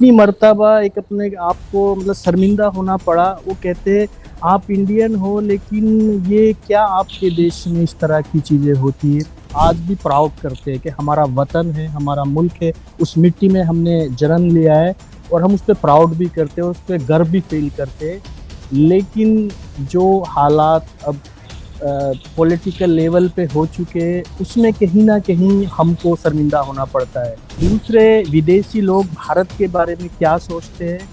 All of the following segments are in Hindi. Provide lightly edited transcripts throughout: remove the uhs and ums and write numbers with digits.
कितनी मर्तबा एक अपने आप को मतलब शर्मिंदा होना पड़ा। वो कहते आप इंडियन हो लेकिन ये क्या आपके देश में इस तरह की चीज़ें होती है। आज भी प्राउड करते हैं कि हमारा वतन है, हमारा मुल्क है, उस मिट्टी में हमने जन्म लिया है और हम उस पे प्राउड भी करते हैं, उस पे गर्व भी फील करते हैं। लेकिन जो हालात अब पॉलिटिकल लेवल पे हो चुके हैं, उसमें कहीं ना कहीं हमको शर्मिंदा होना पड़ता है। दूसरे विदेशी लोग भारत के बारे में क्या सोचते हैं,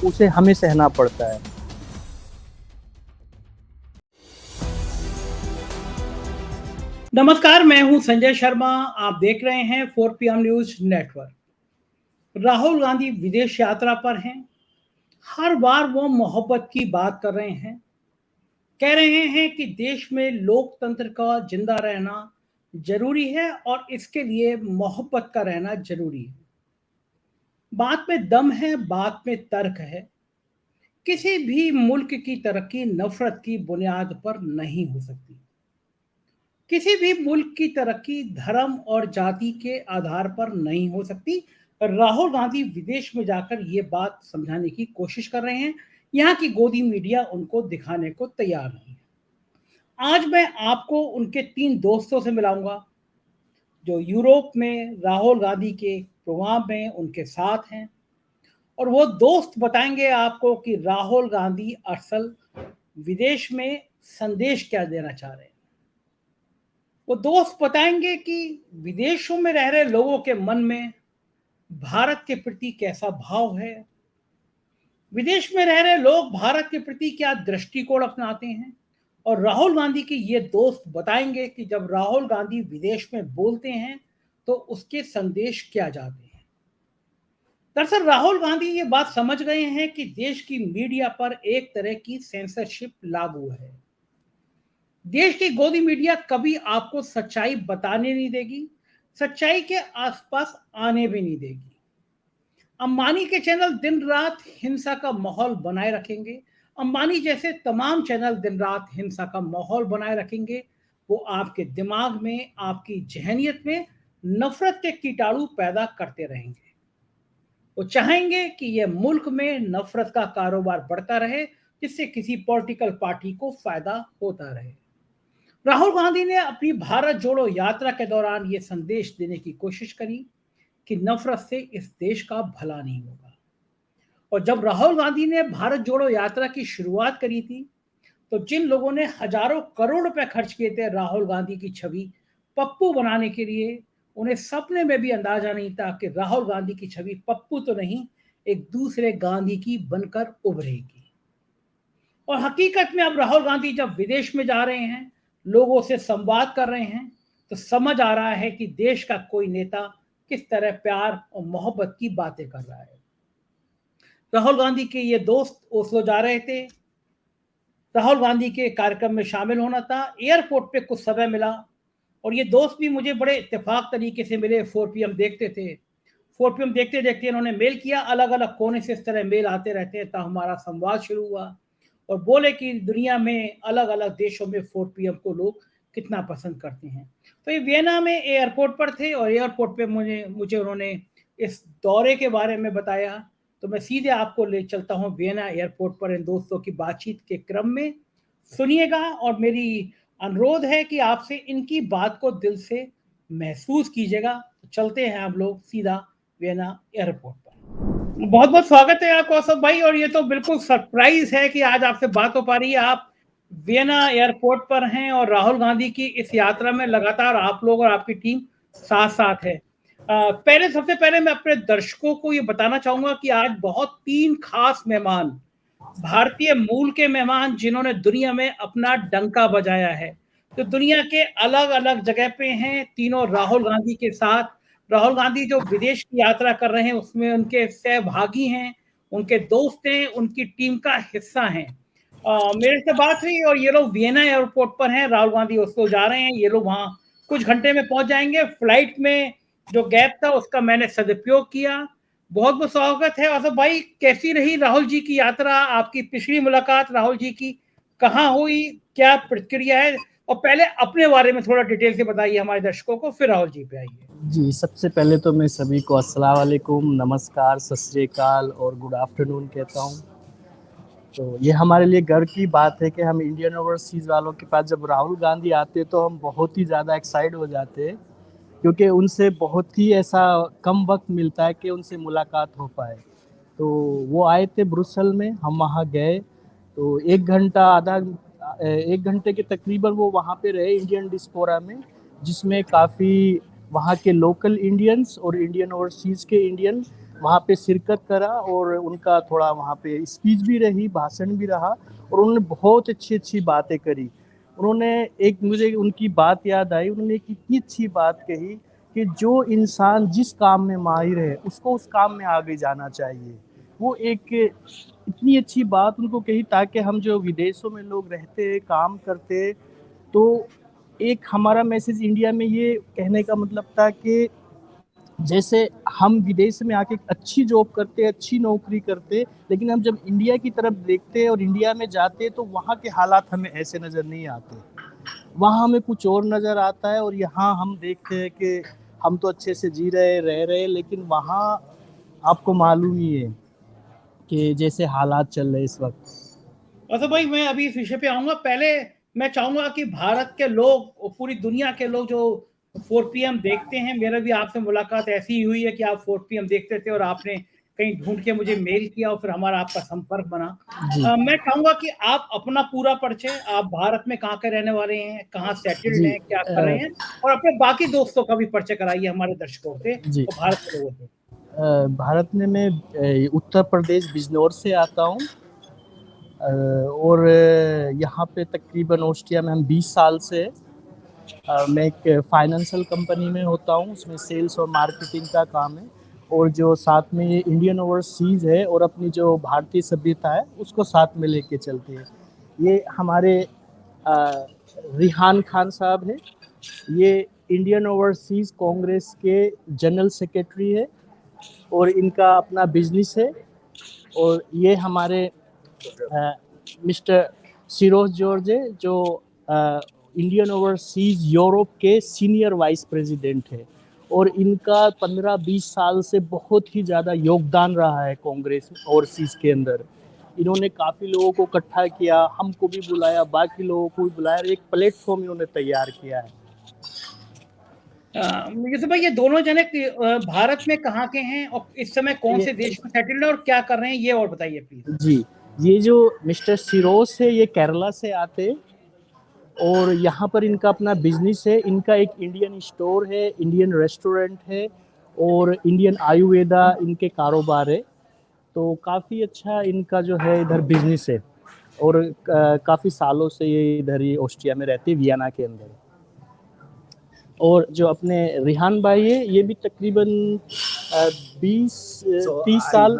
उसे हमें सहना पड़ता है। नमस्कार, मैं हूं संजय शर्मा। आप देख रहे हैं 4 PM news network. Rahul Gandhi विदेश यात्रा पर हैं। हर बार वो मोहब्बत की बात कर रहे हैं। कह रहे हैं कि देश में लोकतंत्र का जिंदा रहना जरूरी है और इसके लिए मोहब्बत का रहना जरूरी है। बात में दम है, बात में तर्क है। किसी भी मुल्क की तरक्की नफरत की बुनियाद पर नहीं हो सकती। किसी भी मुल्क की तरक्की धर्म और जाति के आधार पर नहीं हो सकती। राहुल गांधी विदेश में जाकर ये बात समझाने की कोशिश कर रहे हैं। यहाँ की गोदी मीडिया उनको दिखाने को तैयार नहीं है। आज मैं आपको उनके 3 दोस्तों से मिलाऊंगा जो यूरोप में राहुल गांधी के प्रोग्राम में उनके साथ हैं। और वो दोस्त बताएंगे आपको कि राहुल गांधी असल विदेश में संदेश क्या देना चाह रहे हैं। वो दोस्त बताएंगे कि विदेशों में रह रहे लोगों के मन में भारत के प्रति कैसा भाव है। विदेश में रह रहे लोग भारत के प्रति क्या दृष्टिकोण अपनाते हैं। और राहुल गांधी के ये दोस्त बताएंगे कि जब राहुल गांधी विदेश में बोलते हैं तो उसके संदेश क्या जाते हैं। दरअसल राहुल गांधी ये बात समझ गए हैं कि देश की मीडिया पर एक तरह की सेंसरशिप लागू है। देश की गोदी मीडिया कभी आपको सच्चाई बताने नहीं देगी, सच्चाई के आसपास आने भी नहीं देगी। अंबानी के चैनल दिन रात हिंसा का माहौल बनाए रखेंगे। अंबानी जैसे तमाम चैनल दिन रात हिंसा का माहौल बनाए रखेंगे। वो आपके दिमाग में, आपकी जहनियत में नफरत के कीटाणु पैदा करते रहेंगे। वो चाहेंगे कि यह मुल्क में नफरत का कारोबार बढ़ता रहे, जिससे किसी पॉलिटिकल पार्टी को फायदा होता रहे। राहुल गांधी ने अपनी भारत जोड़ो यात्रा के दौरान ये संदेश देने की कोशिश करी कि नफरत से इस देश का भला नहीं होगा। और जब राहुल गांधी ने भारत जोड़ो यात्रा की शुरुआत करी थी तो जिन लोगों ने हजारों करोड़ रुपए खर्च किए थे राहुल गांधी की छवि पप्पू बनाने के लिए, उन्हें सपने में भी अंदाजा नहीं था कि राहुल गांधी की छवि पप्पू तो नहीं, एक दूसरे गांधी की बनकर उभरेगी। और हकीकत में अब राहुल गांधी जब विदेश में जा रहे हैं, लोगों से संवाद कर रहे हैं, तो समझ आ रहा है कि देश का कोई नेता किस तरह प्यार और मोहब्बत की बातें कर रहा है। राहुल गांधी के ये दोस्त ओस्लो जा रहे थे। राहुल गांधी के कार्यक्रम में शामिल होना था। एयरपोर्ट पे कुछ समय मिला और ये दोस्त भी मुझे बड़े इत्तेफाक तरीके से मिले। 4 PM देखते थे। 4 PM देखते देखते इन्होंने मेल किया। अलग अलग कोने से इस तरह मेल आते रहते हैं। तब हमारा संवाद शुरू हुआ और बोले कि दुनिया में अलग अलग देशों में 4 PM को लोग कितना पसंद करते हैं। तो ये वियना में एयरपोर्ट पर थे और एयरपोर्ट पे मुझे मुझे उन्होंने इस दौरे के बारे में बताया। तो मैं सीधे आपको ले चलता हूँ वियना एयरपोर्ट पर इन दोस्तों की बातचीत के क्रम में। सुनिएगा और मेरी अनुरोध है कि आपसे इनकी बात को दिल से महसूस कीजिएगा। तो चलते हैं हम लोग सीधा वियना एयरपोर्ट पर। बहुत बहुत स्वागत है आपको असद भाई। और ये तो बिल्कुल सरप्राइज है कि आज आपसे बात हो पा रही है। आप वियना एयरपोर्ट पर हैं और राहुल गांधी की इस यात्रा में लगातार आप लोग और आपकी टीम साथ साथ है। पहले सबसे पहले मैं अपने दर्शकों को ये बताना चाहूंगा कि आज बहुत 3 खास मेहमान, भारतीय मूल के मेहमान जिन्होंने दुनिया में अपना डंका बजाया है, तो दुनिया के अलग अलग जगह पे हैं, तीनों राहुल गांधी के साथ। राहुल गांधी जो विदेश की यात्रा कर रहे हैं उसमें उनके सहभागी हैं, उनके दोस्त हैं, उनकी टीम का हिस्सा हैं। मेरे से बात हुई और ये लोग वियना एयरपोर्ट पर हैं। राहुल गांधी उसको जा रहे हैं। ये लोग वहां कुछ घंटे में पहुंच जाएंगे। फ्लाइट में जो गैप था उसका मैंने सदुपयोग किया। बहुत बहुत स्वागत है। असद भाई, कैसी रही राहुल जी की यात्रा? आपकी पिछली मुलाकात राहुल जी की कहाँ हुई, क्या प्रतिक्रिया है? और पहले अपने बारे में थोड़ा डिटेल से बताइए हमारे दर्शकों को, फिर राहुल जी पे आइए। जी, सबसे पहले तो मैं सभी को अस्सलाम वालेकुम, नमस्कार, सत श्री अकाल और गुड आफ्टरनून कहता हूँ। तो ये हमारे लिए गर्व की बात है कि हम इंडियन ओवरसीज़ वालों के पास जब राहुल गांधी आते हैं तो हम बहुत ही ज़्यादा एक्साइट हो जाते हैं, क्योंकि उनसे बहुत ही ऐसा कम वक़्त मिलता है कि उनसे मुलाकात हो पाए। तो वो आए थे ब्रुसेल में, हम वहाँ गए, तो 1 घंटा 1 घंटे के तकरीबन वो वहाँ पे रहे इंडियन डिस्पोरा में, जिसमें काफ़ी वहाँ के लोकल इंडियंस और इंडियन ओवरसीज़ के इंडियन वहाँ पे शिरकत करा और उनका थोड़ा वहाँ पे स्पीच भी रही, भाषण भी रहा और उन्होंने बहुत अच्छी-अच्छी बातें करी। उन्होंने एक मुझे उनकी बात याद आई, उन्होंने एक इतनी अच्छी बात कही कि जो इंसान जिस काम में माहिर है, उसको उस काम में आगे जाना चाहिए। वो एक इतनी अच्छी बात उनको कही ताकि हम जो विदेशों में लोग रहते हैं, काम करते हैं, तो एक हमारा मैसेज इंडिया में ये कहने का मतलब था कि जैसे हम विदेश में आके अच्छी जॉब करते, अच्छी नौकरी करते, लेकिन हम जब इंडिया की तरफ देखते हैं और इंडिया में जाते हैं, तो वहाँ के हालात हमें ऐसे नज़र नहीं आते। वहाँ हमें कुछ और नज़र आता है और यहाँ हम देखते हैं कि हम तो अच्छे से जी रहे, रह रहे, लेकिन वहाँ आपको मालूम ही है कि जैसे हालात चल रहे हैं इस वक़्त। तो भाई मैं अभी इस विषय पे आऊँगा। पहले मैं चाहूँगा कि भारत के लोग और पूरी दुनिया के लोग जो 4 पीएम देखते हैं, मेरा भी आपसे मुलाकात ऐसी ही हुई है कि आप 4 पीएम देखते थे और आपने कहीं ढूँढ के मुझे मेल किया और फिर हमारा आपका संपर्क बना। जी, मैं चाहूँगा कि आप अपना पूरा परिचय, आप भारत में कहाँ के रहने वाले हैं, कहाँ सेटल्ड जी, हैं, क्या कर रहे हैं और अपने बाकी दोस्तों का भी परिचय कराइए हमारे दर्शकों से जी। और भारत के लोगों से। भारत में मैं उत्तर प्रदेश बिजनौर से आता हूँ और यहाँ पे तकरीबन ऑस्ट्रिया में हम 20 साल से मैं एक फाइनेंशियल कंपनी में होता हूँ, उसमें सेल्स और मार्केटिंग का काम है और जो साथ में ये इंडियन ओवरसीज़ है और अपनी जो भारतीय सभ्यता है उसको साथ में लेके चलते हैं। ये हमारे रिहान खान साहब हैं, ये इंडियन ओवरसीज़ कांग्रेस के जनरल सेक्रेटरी है और इनका अपना बिजनेस है और ये हमारे मिस्टर सिरोज जॉर्ज है जो इंडियन ओवरसीज यूरोप के सीनियर वाइस प्रेसिडेंट है और इनका 15-20 साल से बहुत ही ज़्यादा योगदान रहा है कांग्रेस ओवरसीज के अंदर। इन्होंने काफ़ी लोगों को इकट्ठा किया, हमको भी बुलाया, बाकी लोगों को भी बुलाया, एक प्लेटफॉर्म इन्होंने तैयार किया है। यूसुफ भाई, ये दोनों जने भारत में कहाँ के हैं और इस समय कौन ये से देश में सेटल्ड है और क्या कर रहे हैं, ये और बताइए प्लीज। जी, ये जो मिस्टर सिरोज है ये केरला से आते और यहाँ पर इनका अपना बिजनेस है, इनका एक इंडियन स्टोर है, इंडियन रेस्टोरेंट है और इंडियन आयुर्वेदा इनके कारोबार है। तो काफ़ी अच्छा इनका जो है इधर बिजनेस है और काफ़ी सालों से ये इधर ही ऑस्ट्रिया में रहते हैं, वियना के अंदर। और जो अपने रिहान भाई है ये भी तकरीबन 20-30 साल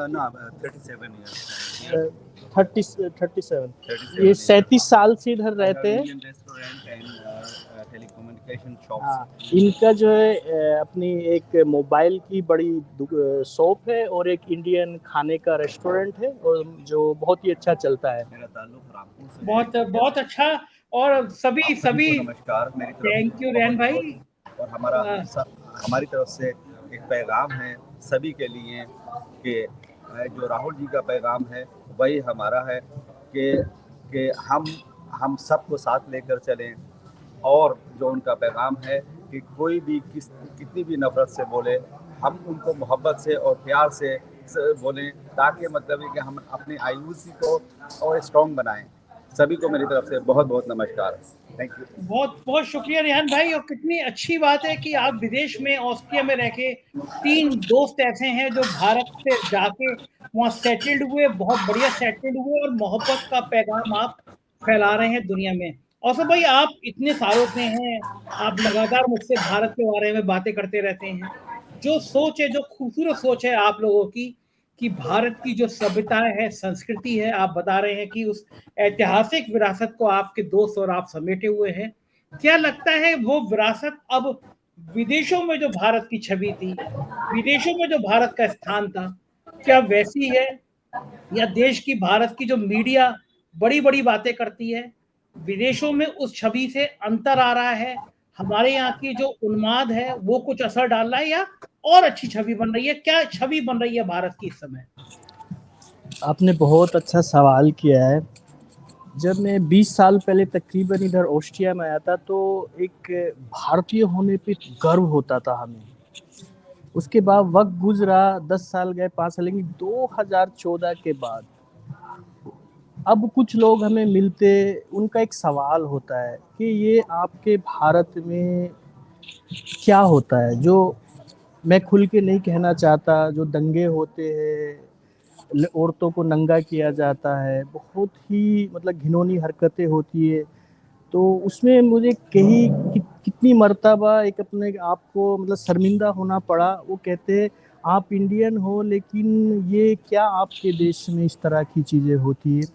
37 ये 37 साल से इधर रहते हैं। हाँ, इनका जो है अपनी एक मोबाइल की बड़ी शॉप है और एक इंडियन खाने का रेस्टोरेंट है और जो बहुत ही अच्छा चलता है। मेरा ताल्लुक रामपुर से बहुत बहुत अच्छा। और सभी आप सभी को नमस्कार मेरी तरफ थैंक से यू बहुत रेन भाई। बहुत और हमारी तरफ से एक पैगाम है सभी के लिए कि जो राहुल जी का पैगाम है वही हमारा है कि हम सबको साथ लेकर चलें और जो उनका पैगाम है कि कोई भी कितनी भी नफरत से बोले हम उनको मोहब्बत से और प्यार से बोलें ताकि मतलब है कि हम अपने आयुषी को और स्ट्रॉन्ग बनाएं। सभी को मेरी तरफ से बहुत बहुत नमस्कार। Thank you. बहुत बहुत शुक्रिया रेहान भाई। और कितनी अच्छी बात है कि आप विदेश में ऑस्ट्रिया में रह के 3 दोस्त ऐसे हैं जो भारत से जाके वहाँ सेटल्ड हुए, बहुत बढ़िया सेटल्ड हुए और मोहब्बत का पैगाम आप फैला रहे हैं दुनिया में। और सब भाई, आप इतने सालों से हैं, आप लगातार मुझसे भारत के बारे में बातें करते रहते हैं। जो सोच है, जो खूबसूरत सोच है आप लोगों की कि भारत की जो सभ्यता है, संस्कृति है, आप बता रहे हैं कि उस ऐतिहासिक विरासत को आपके दोस्त और आप समेटे हुए हैं। क्या लगता है वो विरासत अब विदेशों में जो भारत की छवि थी, विदेशों में जो भारत का स्थान था, क्या वैसी है? या देश की, भारत की जो मीडिया बड़ी बड़ी बातें करती है, विदेशों में उस छवि से अंतर आ रहा है? हमारे यहाँ की जो उन्माद है वो कुछ असर डाल रहा है या और अच्छी छवि बन रही है? क्या छवि बन रही है भारत की इस समय? आपने बहुत अच्छा सवाल किया है। जब मैं 20 साल पहले तकरीबन इधर ऑस्ट्रिया में आया था तो एक भारतीय होने पे गर्व होता था हमें। उसके बाद वक्त गुजरा, 10 साल गए, 5 साल, लेकिन 2014 के बाद अब कुछ लोग हमें मिलते, उनका एक सवाल होता है कि ये आपके भारत में क्या होता है जो मैं खुल के नहीं कहना चाहता। जो दंगे होते हैं, औरतों को नंगा किया जाता है, बहुत ही मतलब घिनौनी हरकतें होती है। तो उसमें मुझे कितनी मर्तबा एक अपने आप को मतलब शर्मिंदा होना पड़ा। वो कहते आप इंडियन हो लेकिन ये क्या आपके देश में इस तरह की चीज़ें होती है।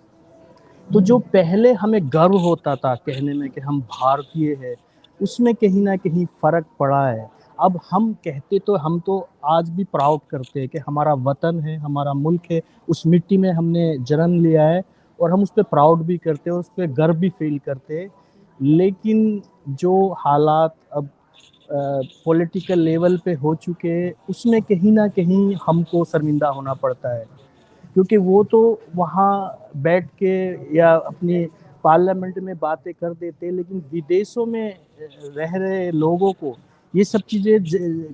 तो जो पहले हमें गर्व होता था कहने में कि हम भारतीय हैं, उसमें कहीं ना कहीं फ़र्क पड़ा है। अब हम कहते तो हम तो आज भी प्राउड करते हैं कि हमारा वतन है, हमारा मुल्क है, उस मिट्टी में हमने जन्म लिया है और हम उस पर प्राउड भी करते हैं, उस पर गर्व भी फील करते हैं। लेकिन जो हालात अब पॉलिटिकल लेवल पे हो चुके हैं, उसमें कहीं ना कहीं हमको शर्मिंदा होना पड़ता है। क्योंकि वो तो वहाँ बैठ के या अपनी पार्लियामेंट में बातें कर देते, लेकिन विदेशों में रह रहे लोगों को ये सब चीज़ें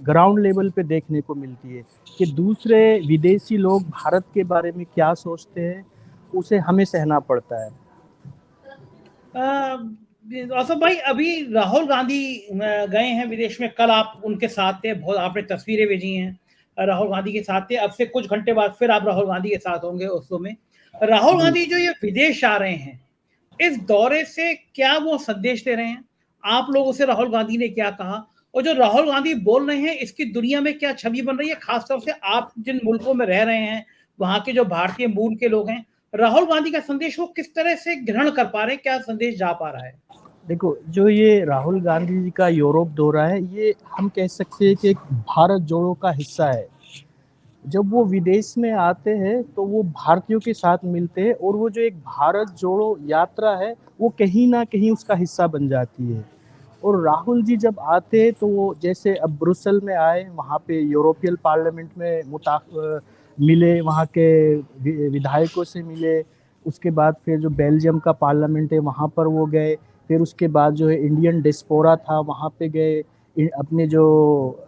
ग्राउंड लेवल पे देखने को मिलती है कि दूसरे विदेशी लोग भारत के बारे में क्या सोचते हैं, उसे हमें सहना पड़ता है। आसफ भाई, अभी राहुल गांधी गए हैं विदेश में, कल आप उनके साथ थे, बहुत आपने तस्वीरें भेजी हैं, राहुल गांधी के साथ थे। अब से कुछ घंटे बाद फिर आप राहुल गांधी के साथ होंगे ओस्लो में। राहुल जी, गांधी जो ये विदेश आ रहे हैं, इस दौरे से क्या वो संदेश दे रहे हैं? आप लोगों से राहुल गांधी ने क्या कहा, और जो राहुल गांधी बोल रहे हैं इसकी दुनिया में क्या छवि बन रही है, खासतौर से आप जिन मुल्कों में रह रहे हैं, वहां के जो भारतीय मूल के लोग हैं, राहुल गांधी का संदेश वो किस तरह से ग्रहण कर पा रहे हैं, क्या संदेश जा पा रहा है? देखो, जो ये राहुल गांधी जी का यूरोप दौरा है, ये हम कह सकते हैं कि एक भारत जोड़ो का हिस्सा है। जब वो विदेश में आते हैं तो वो भारतीयों के साथ मिलते हैं और वो जो एक भारत जोड़ो यात्रा है वो कहीं ना कहीं उसका हिस्सा बन जाती है। और राहुल जी जब आते हैं तो वो जैसे अब ब्रुसल में आए, वहाँ पे यूरोपियन पार्लियामेंट में मिले, वहाँ के विधायकों से मिले। उसके बाद फिर जो बेल्जियम का पार्लियामेंट है वहाँ पर वो गए। फिर उसके बाद जो है इंडियन डिस्पोरा था वहाँ पे गए। अपने जो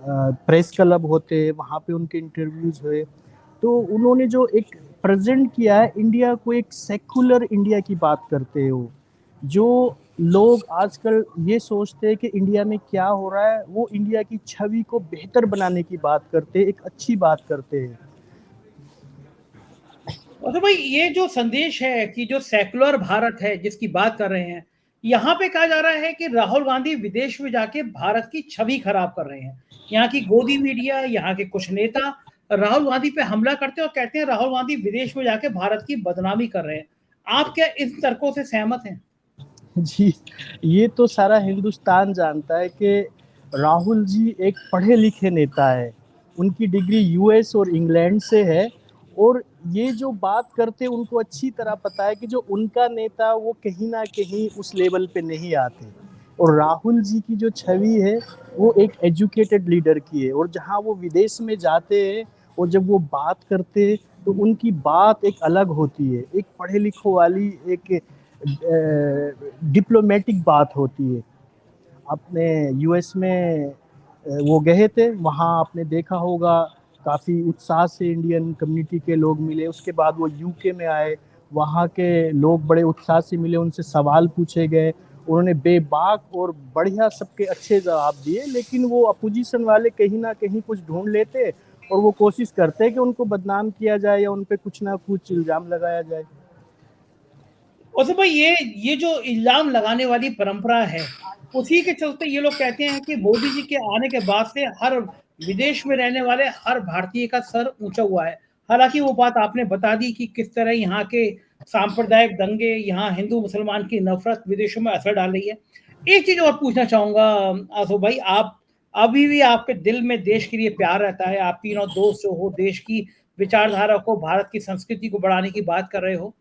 प्रेस क्लब होते हैं वहाँ पे उनके इंटरव्यूज हुए। तो उन्होंने जो एक प्रेजेंट किया है इंडिया को, एक सेकुलर इंडिया की बात करते हैं वो। जो लोग आजकल ये सोचते हैं कि इंडिया में क्या हो रहा है, वो इंडिया की छवि को बेहतर बनाने की बात करते हैं, एक अच्छी बात करते हैं। तो भाई, ये जो संदेश है कि जो सेकुलर भारत है जिसकी बात कर रहे हैं, यहाँ पे कहा जा रहा है कि राहुल गांधी विदेश में जाके भारत की छवि खराब कर रहे हैं। यहाँ की गोदी मीडिया, यहाँ के कुछ नेता राहुल गांधी पे हमला करते हैं और कहते हैं राहुल गांधी विदेश में जाके भारत की बदनामी कर रहे हैं। आप क्या इन तर्कों से सहमत हैं? जी, ये तो सारा हिंदुस्तान जानता है कि राहुल जी एक पढ़े लिखे नेता है। उनकी डिग्री यूएस और इंग्लैंड से है और ये जो बात करते हैं उनको अच्छी तरह पता है कि जो उनका नेता वो कहीं ना कहीं उस लेवल पे नहीं आते। और राहुल जी की जो छवि है वो एक एजुकेटेड लीडर की है, और जहाँ वो विदेश में जाते हैं और जब वो बात करते हैं तो उनकी बात एक अलग होती है, एक पढ़े लिखों वाली, एक डिप्लोमेटिक बात होती है। अपने यूएस में वो गए थे, वहाँ आपने देखा होगा काफ़ी उत्साह से इंडियन कम्युनिटी के लोग मिले। उसके बाद वो यूके में आए, वहाँ के लोग बड़े उत्साह से मिले, उनसे सवाल पूछे गए, उन्होंने बेबाक और बढ़िया सबके अच्छे जवाब दिए। लेकिन वो अपोजिशन वाले कहीं ना कहीं कुछ ढूंढ लेते और वो कोशिश करते कि उनको बदनाम किया जाए या उन पर कुछ ना कुछ इल्ज़ाम लगाया जाए। और तो भाई, ये जो इल्जाम लगाने वाली परंपरा है, उसी के चलते ये लोग कहते हैं कि मोदी जी के आने के बाद से हर विदेश में रहने वाले हर भारतीय का सर ऊंचा हुआ है। हालांकि वो बात आपने बता दी कि किस तरह यहाँ के सांप्रदायिक दंगे, यहाँ हिंदू मुसलमान की नफरत विदेशों में असर डाल रही है। एक चीज और पूछना चाहूंगा आसो भाई, आप अभी भी आपके दिल में देश के लिए प्यार रहता है? आप तीनों दोस्त जो हो, देश की विचारधारा को, भारत की संस्कृति को बढ़ाने की बात कर रहे हो।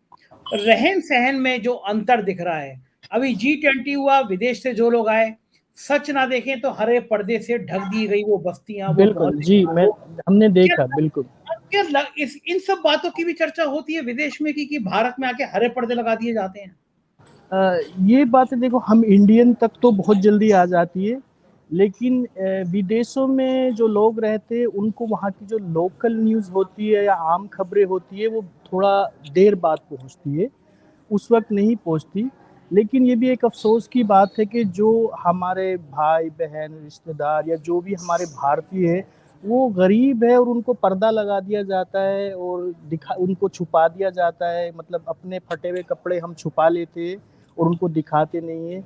रहन सहन में जो अंतर दिख रहा है, अभी G20 हुआ, विदेश से जो लोग आए, सच ना देखें तो हरे पर्दे से ढक दी गई वो बस्तियां, वो बिल्कुल मोहल्ले, जी, मैं हमने क्या देखा बिल्कुल। इस इन सब बातों की भी चर्चा होती है विदेश में कि भारत में आके हरे पर्दे लगा दिए जाते हैं? ये बातें देखो हम इंडियन तक तो बहुत जल्दी आ जाती है, लेकिन विदेशों में जो लोग रहते हैं उनको वहाँ की जो लोकल न्यूज़ होती है या आम खबरें होती है वो थोड़ा देर बाद पहुँचती है, उस वक्त नहीं पहुँचती। लेकिन ये भी एक अफसोस की बात है कि जो हमारे भाई बहन रिश्तेदार या जो भी हमारे भारतीय है वो गरीब है और उनको पर्दा लगा दिया जाता है और दिखा उनको छुपा दिया जाता है, मतलब अपने फटे हुए कपड़े हम छुपा लेते हैं और उनको दिखाते नहीं है।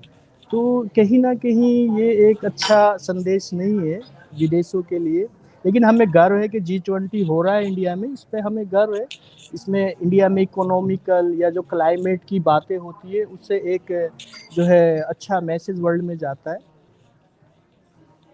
तो कहीं न कहीं ये एक अच्छा संदेश नहीं है विदेशों के लिए। लेकिन हमें गर्व है कि G20 हो रहा है इंडिया में, इस पे हमें गर्व है। इसमें इंडिया में इकोनॉमिकल या जो क्लाइमेट की बातें होती है उससे एक जो है अच्छा मैसेज वर्ल्ड में जाता है।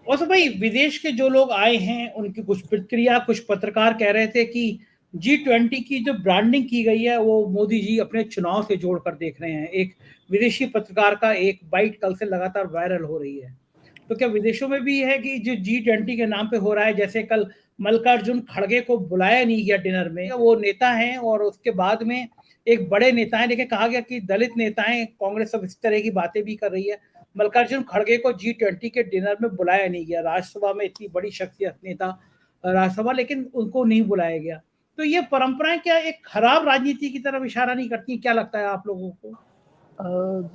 और तो भाई विदेश के जो लोग आए हैं उनकी कुछ प्रतिक्रिया, कुछ पत्रकार कह रहे थे कि G20 की जो ब्रांडिंग की गई है वो मोदी जी अपने चुनाव से जोड़कर देख रहे हैं। एक विदेशी पत्रकार का एक बाइट कल से लगातार वायरल हो रही है। तो क्या विदेशों में भी है कि जो G20 के नाम पे हो रहा है, जैसे कल मल्लिकार्जुन खड़गे को बुलाया नहीं गया डिनर में, वो नेता हैं और उसके बाद में एक बड़े नेता हैं, लेकिन कहा गया कि दलित नेताएं, कांग्रेस अब इस तरह की बातें भी कर रही है। मल्लिकार्जुन खड़गे को G20 के डिनर में बुलाया नहीं गया, राज्यसभा में इतनी बड़ी शख्सियत नेता राज्यसभा, लेकिन उनको नहीं बुलाया गया। तो ये परंपराएं क्या एक खराब राजनीति की तरफ इशारा नहीं करती? क्या लगता है आप लोगों को?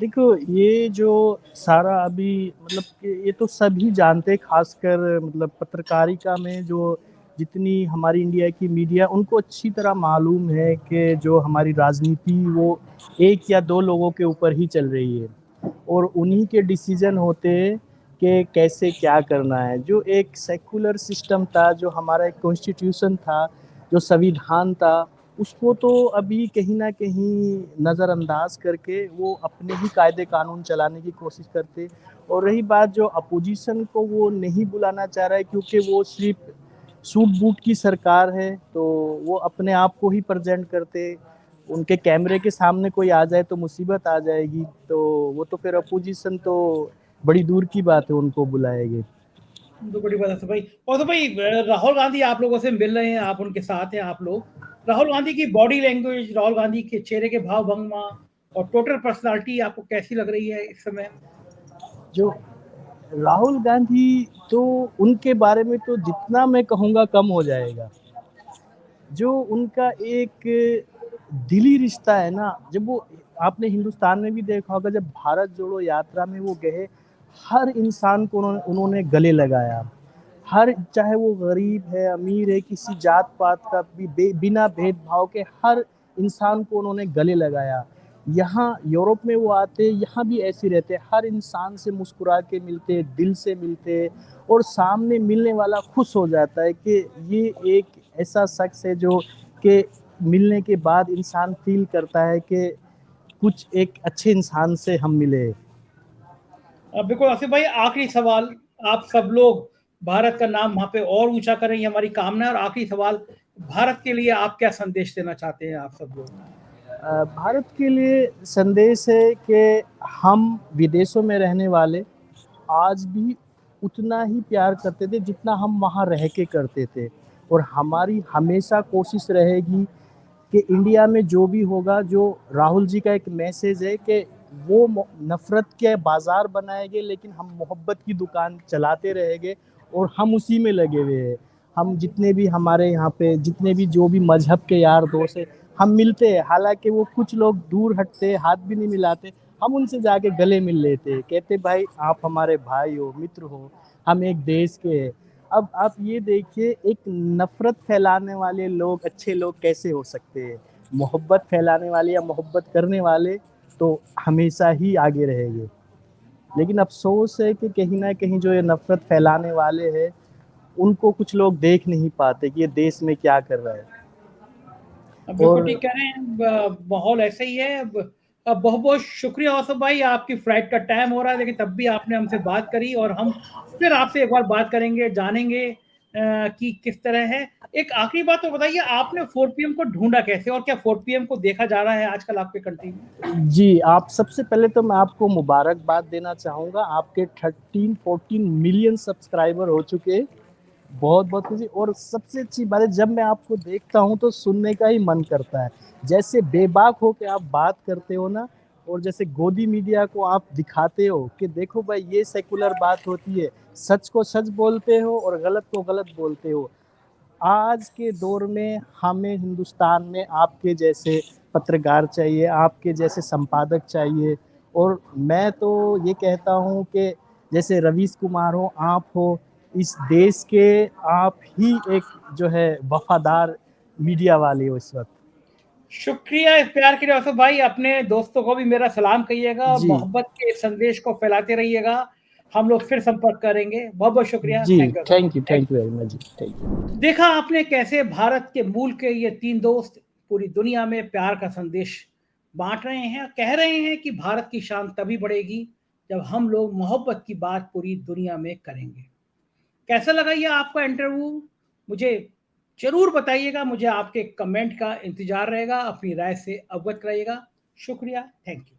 देखो ये जो सारा अभी मतलब कि ये तो सभी जानते हैं, खासकर मतलब पत्रकारिता में जो जितनी हमारी इंडिया की मीडिया उनको अच्छी तरह मालूम है कि जो हमारी राजनीति वो एक या दो लोगों के ऊपर ही चल रही है और उन्हीं के डिसीजन होते हैं कि कैसे क्या करना है। जो एक सेकुलर सिस्टम था, जो हमारा एक कॉन्स्टिट्यूशन था, जो संविधान था, उसको तो अभी कहीं न कहीं नज़रअंदाज करके वो अपने ही कायदे कानून चलाने की कोशिश करते। और रही बात जो अपोजिशन को वो नहीं बुलाना चाह रहा है क्योंकि वो सिर्फ़ सूट-बूट की सरकार है, तो वो अपने आप को ही प्रेज़ेंट करते। उनके कैमरे के सामने कोई आ जाए तो मुसीबत आ जाएगी, तो वो तो फिर अपोजिशन तो बड़ी दूर की बात है उनको बुलाएँगे। तो बड़ी बात है भाई। और तो भाई राहुल गांधी आप लोगों से मिल रहे हैं, आप उनके साथ हैं आप लोग। राहुल गांधी की बॉडी लैंग्वेज, राहुल गांधी के चेहरे के भाव भंगिमा और टोटल पर्सनालिटी आपको कैसी लग रही है इस समय? जो राहुल गांधी तो उनके बारे में तो जितना मैं कहूँगा कम हो जाएगा। जो उनका एक दिली रिश्ता है ना, जब वो आपने हिंदुस्तान में भी देखा होगा जब भारत जोड़ो यात्रा में वो गए, हर इंसान को उन्होंने गले लगाया। हर चाहे वो गरीब है, अमीर है, किसी जात-पात का भी बिना भेदभाव के हर इंसान को उन्होंने गले लगाया। यहाँ यूरोप में वो आते, यहाँ भी ऐसे रहते, हर इंसान से मुस्कुरा के मिलते, दिल से मिलते और सामने मिलने वाला खुश हो जाता है कि ये एक ऐसा शख्स है जो कि मिलने के बाद इंसान फ़ील करता है कि कुछ एक अच्छे इंसान से हम मिले। बिल्कुल आसिफ भाई, आखिरी सवाल, आप सब लोग भारत का नाम वहां पे और ऊंचा करें, ये हमारी कामना है। और आखिरी सवाल, भारत के लिए आप क्या संदेश देना चाहते हैं आप सब लोग? भारत के लिए संदेश है कि हम विदेशों में रहने वाले आज भी उतना ही प्यार करते थे जितना हम वहाँ रह के करते थे और हमारी हमेशा कोशिश रहेगी कि इंडिया में जो भी होगा, जो राहुल जी का एक मैसेज है कि वो नफ़रत के बाज़ार बनाएंगे लेकिन हम मोहब्बत की दुकान चलाते रहेंगे और हम उसी में लगे हुए हैं। हम जितने भी हमारे यहाँ पे जितने भी जो भी मज़हब के यार दोस्त हैं, हम मिलते हैं। हालाँकि वो कुछ लोग दूर हटते, हाथ भी नहीं मिलाते, हम उनसे जाके गले मिल लेते हैं। कहते भाई आप हमारे भाई हो, मित्र हो, हम एक देश के हैं। अब आप ये देखिए एक नफ़रत फैलाने वाले लोग अच्छे लोग कैसे हो सकते हैं? मोहब्बत फैलाने वाले या मोहब्बत करने वाले तो हमेशा ही आगे रहेंगे। लेकिन अफ़सोस है कि कहीं न कहीं जो ये नफ़रत फैलाने वाले हैं, उनको कुछ लोग देख नहीं पाते कि ये देश में क्या कर रहा है। अब बिल्कुल और ठीक कह रहे हैं, माहौल ऐसा ही है। अब बहुत बहुत शुक्रिया आसिफ भाई, आपकी फ्लाइट का टाइम हो रहा है, लेकिन तब भी आपने हमसे बात करी और हम फिर आपसे एक बार बात करेंगे, जानेंगे की किस तरह है। एक आखिरी बात तो बताइए, आपने 4 पीएम को ढूंढा कैसे, और क्या 4 पीएम को देखा जा रहा है आजकल आपके कंट्री में? जी, आप सबसे पहले तो मैं आपको मुबारकबाद देना चाहूँगा, आपके 13-14 मिलियन सब्सक्राइबर हो चुके हैं। बहुत-बहुत खुशी, और सबसे अच्छी बात है जब मैं आपको देखता हूँ तो सुनने का ही मन करता है। जैसे बेबाक हो के आप बात करते हो ना, और जैसे गोदी मीडिया को आप दिखाते हो कि देखो भाई ये सेकुलर बात होती है, सच को सच बोलते हो और गलत को गलत बोलते हो। आज के दौर में हमें हिंदुस्तान में आपके जैसे पत्रकार चाहिए, आपके जैसे संपादक चाहिए, और मैं तो ये कहता हूँ कि जैसे रवीश कुमार हो, आप हो, इस देश के आप ही एक जो है वफादार मीडिया वाले हो इस वक्त। शुक्रिया इस प्यार के लिए असफ भाई। अपने दोस्तों को भी मेरा सलाम कहिएगा और जी मोहब्बत के इस संदेश को फैलाते रहिएगा। हम लोग फिर संपर्क करेंगे। बहुत बहुत शुक्रिया। जी, thank you. Thank you very much जी, थैंक यू। देखा आपने कैसे भारत के मूल के ये 3 दोस्त पूरी दुनिया में प्यार का संदेश बांट रहे हैं, कह रहे हैं कि भारत की शान तभी बढ़ेगी जब हम लोग मोहब्बत की बात पूरी दुनिया में करेंगे। कैसा लगा ये आपका इंटरव्यू, मुझे जरूर बताइएगा। मुझे आपके कमेंट का इंतजार रहेगा। अपनी राय से अवगत कराइएगा। शुक्रिया। Thank you.